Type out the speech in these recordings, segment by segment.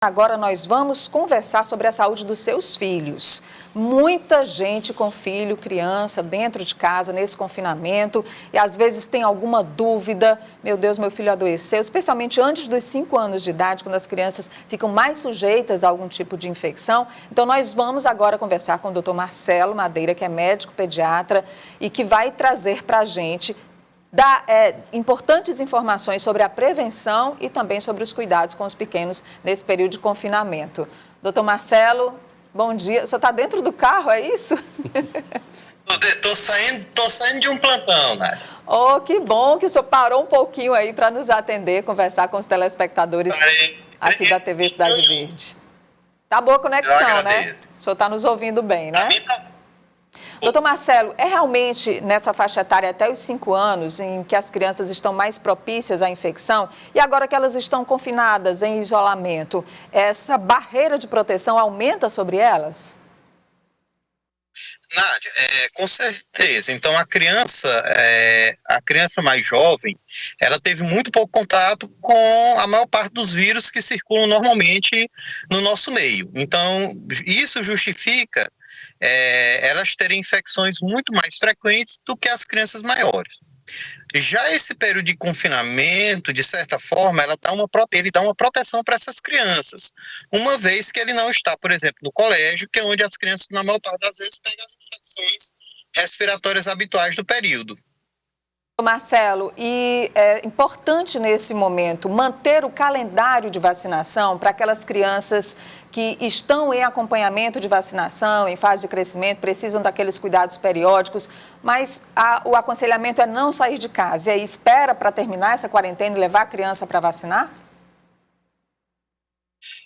Agora nós vamos conversar sobre a saúde dos seus filhos. Muita gente com filho, criança, dentro de casa, nesse confinamento, e às vezes tem alguma dúvida. Meu Deus, meu filho adoeceu, especialmente antes dos 5 anos de idade, quando as crianças ficam mais sujeitas a algum tipo de infecção. Então nós vamos agora conversar com o Dr. Marcelo Madeira, que é médico pediatra e que vai trazer para a gente importantes informações sobre a prevenção e também sobre os cuidados com os pequenos nesse período de confinamento. Doutor Marcelo, bom dia. O senhor está dentro do carro, é isso? Tô saindo de um plantão, né? Oh, que bom que o senhor parou um pouquinho aí para nos atender, conversar com os telespectadores aqui da TV Cidade Verde. Tá boa a conexão, né? O senhor está nos ouvindo bem, né? Doutor Marcelo, é realmente nessa faixa etária até os 5 anos em que as crianças estão mais propícias à infecção e agora que elas estão confinadas em isolamento, essa barreira de proteção aumenta sobre elas? Nádia, com certeza. Então a criança mais jovem, ela teve muito pouco contato com a maior parte dos vírus que circulam normalmente no nosso meio. Então isso justifica elas terem infecções muito mais frequentes do que as crianças maiores. Já esse período de confinamento, de certa forma, ele dá uma proteção para essas crianças, uma vez que ele não está, por exemplo, no colégio, que é onde as crianças, na maior parte das vezes, pegam as infecções respiratórias habituais do período. Marcelo, e é importante nesse momento manter o calendário de vacinação para aquelas crianças que estão em acompanhamento de vacinação, em fase de crescimento, precisam daqueles cuidados periódicos, mas o aconselhamento é não sair de casa. E aí espera para terminar essa quarentena e levar a criança para vacinar?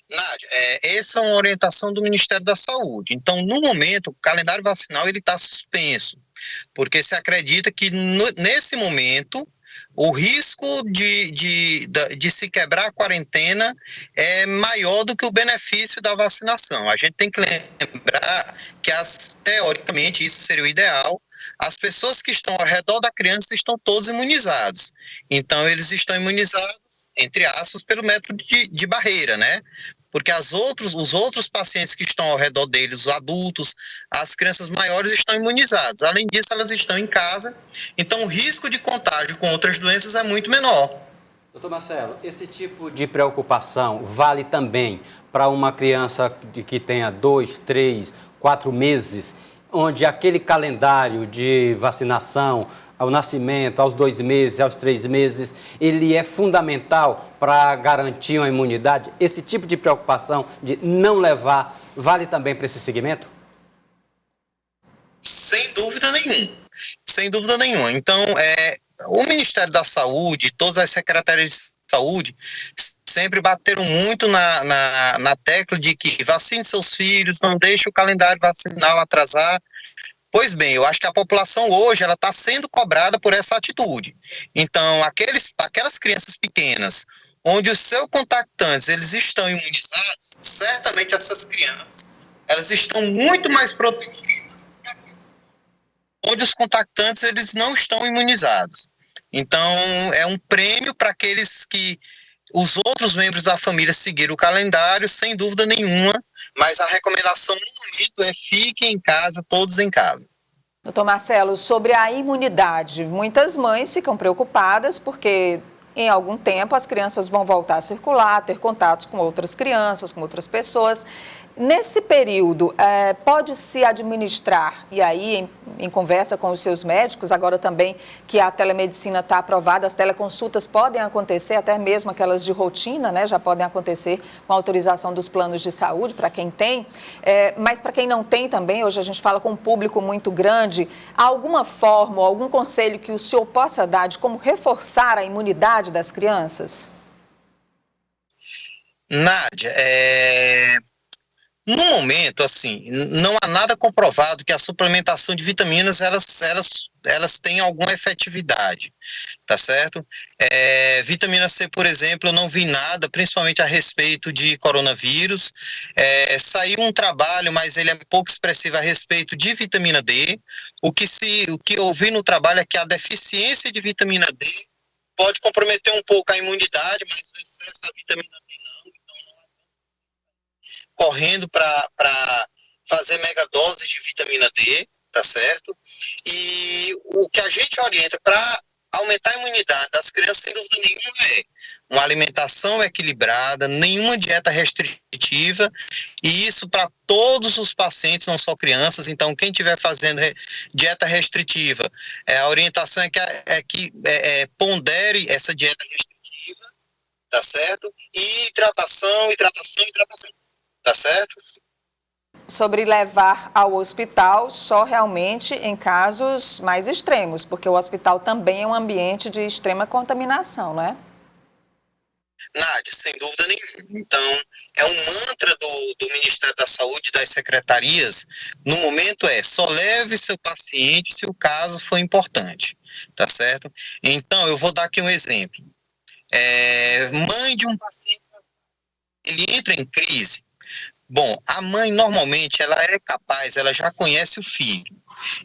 Nádia, essa é uma orientação do Ministério da Saúde. Então, no momento, o calendário vacinal está suspenso, porque se acredita que nesse momento o risco de se quebrar a quarentena é maior do que o benefício da vacinação. A gente tem que lembrar que, teoricamente, isso seria o ideal. As pessoas que estão ao redor da criança estão todos imunizados. Então, eles estão imunizados, entre aspas, pelo método de barreira, né? Porque os outros pacientes que estão ao redor deles, os adultos, as crianças maiores estão imunizados. Além disso, elas estão em casa, então o risco de contágio com outras doenças é muito menor. Doutor Marcelo, esse tipo de preocupação vale também para uma criança que tenha 2, 3, 4 meses, onde aquele calendário de vacinação ao nascimento, aos 2 meses, aos 3 meses, ele é fundamental para garantir uma imunidade? Esse tipo de preocupação de não levar vale também para esse segmento? Sem dúvida nenhuma. Sem dúvida nenhuma. Então, o Ministério da Saúde, todas as secretarias de saúde, sempre bateram muito na tecla de que vacine seus filhos, não deixe o calendário vacinal atrasar. Pois bem, eu acho que a população hoje ela está sendo cobrada por essa atitude. Então, aquelas crianças pequenas, onde os seus contactantes eles estão imunizados, certamente essas crianças elas estão muito mais protegidas, onde os contactantes eles não estão imunizados. Então, é um prêmio para aqueles que os outros membros da família seguiram o calendário, sem dúvida nenhuma, mas a recomendação no momento é fiquem em casa, todos em casa. Doutor Marcelo, sobre a imunidade, muitas mães ficam preocupadas porque em algum tempo as crianças vão voltar a circular, ter contatos com outras crianças, com outras pessoas. Nesse período, pode-se administrar, e aí em conversa com os seus médicos, agora também que a telemedicina está aprovada, as teleconsultas podem acontecer, até mesmo aquelas de rotina, né, já podem acontecer com autorização dos planos de saúde, para quem tem, mas para quem não tem também, hoje a gente fala com um público muito grande, há alguma forma, algum conselho que o senhor possa dar de como reforçar a imunidade das crianças? Nádia, no momento, assim, não há nada comprovado que a suplementação de vitaminas, elas têm alguma efetividade, tá certo? Vitamina C, por exemplo, eu não vi nada, principalmente a respeito de coronavírus. Saiu um trabalho, mas ele é pouco expressivo a respeito de vitamina D. O que eu vi no trabalho é que a deficiência de vitamina D pode comprometer um pouco a imunidade, mas o excesso da vitamina D não, então não há correndo para fazer megadoses de vitamina D, tá certo? E o que a gente orienta para aumentar a imunidade das crianças, sem dúvida nenhuma, é uma alimentação equilibrada, nenhuma dieta restritiva, e isso para todos os pacientes, não só crianças. Então, quem estiver fazendo dieta restritiva, a orientação é que pondere essa dieta restritiva, tá certo? E hidratação, tá certo? Sobre levar ao hospital só realmente em casos mais extremos, porque o hospital também é um ambiente de extrema contaminação, não é? Nádia, sem dúvida nenhuma. Então, é um mantra do Ministério da Saúde, das secretarias, no momento só leve seu paciente se o caso for importante, tá certo? Então, eu vou dar aqui um exemplo. Mãe de um paciente, ele entra em crise. Bom, a mãe normalmente ela é capaz, ela já conhece o filho.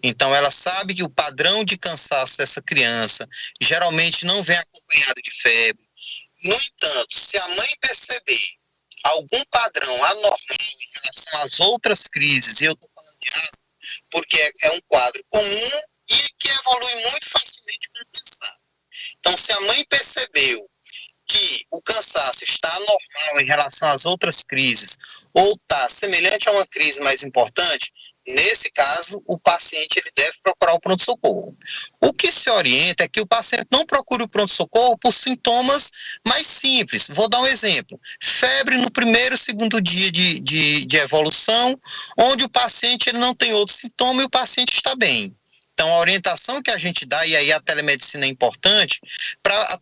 Então ela sabe que o padrão de cansaço dessa criança geralmente não vem acompanhado de febre. No entanto, se a mãe perceber algum padrão anormal em relação às outras crises, e eu estou falando de asma, porque é um quadro comum e que evolui muito facilmente com o cansaço. Então, se a mãe percebeu que o cansaço está anormal em relação às outras crises ou está semelhante a uma crise mais importante, nesse caso, o paciente ele deve procurar o pronto-socorro. O que se orienta é que o paciente não procure o pronto-socorro por sintomas mais simples. Vou dar um exemplo. Febre no primeiro, segundo dia de evolução, onde o paciente ele não tem outro sintoma e o paciente está bem. Então, a orientação que a gente dá, e aí a telemedicina é importante, para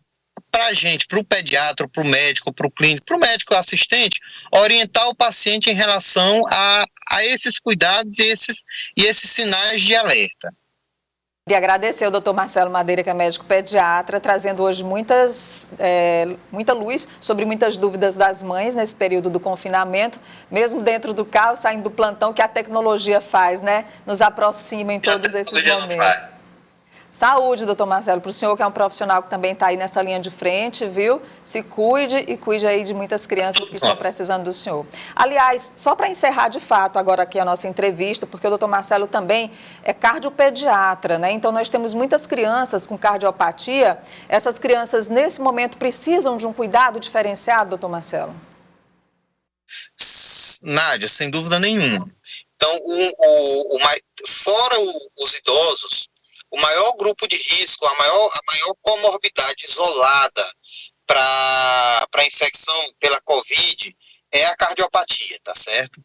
a gente, para o pediatra, para o médico, para o clínico, para o médico assistente, orientar o paciente em relação a esses cuidados e esses sinais de alerta. Queria agradecer ao Dr. Marcelo Madeira, que é médico pediatra, trazendo hoje muita luz sobre muitas dúvidas das mães nesse período do confinamento, mesmo dentro do carro, saindo do plantão, que a tecnologia faz, né? Nos aproxima em todos esses momentos. Saúde, doutor Marcelo, para o senhor que é um profissional que também está aí nessa linha de frente, viu? Se cuide e cuide aí de muitas crianças que estão precisando do senhor. Aliás, só para encerrar de fato agora aqui a nossa entrevista, porque o doutor Marcelo também é cardiopediatra, né? Então nós temos muitas crianças com cardiopatia. Essas crianças nesse momento precisam de um cuidado diferenciado, doutor Marcelo? Nádia, sem dúvida nenhuma. Então, fora os idosos, o maior grupo de risco, a maior comorbidade isolada para infecção pela Covid é a cardiopatia, tá certo?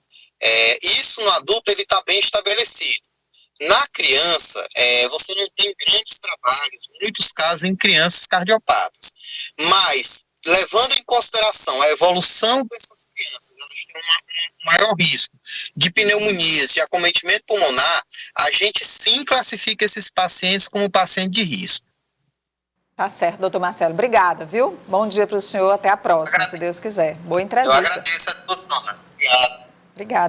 Isso no adulto ele está bem estabelecido. Na criança, você não tem grandes trabalhos, muitos casos em crianças cardiopatas, mas levando em consideração a evolução dessas crianças, elas têm um maior risco de pneumonias, de acometimento pulmonar, a gente sim classifica esses pacientes como paciente de risco. Tá certo, doutor Marcelo. Obrigada, viu? Bom dia para o senhor. Até a próxima, se Deus quiser. Boa entrevista. Eu agradeço a todos. Obrigado. Obrigada.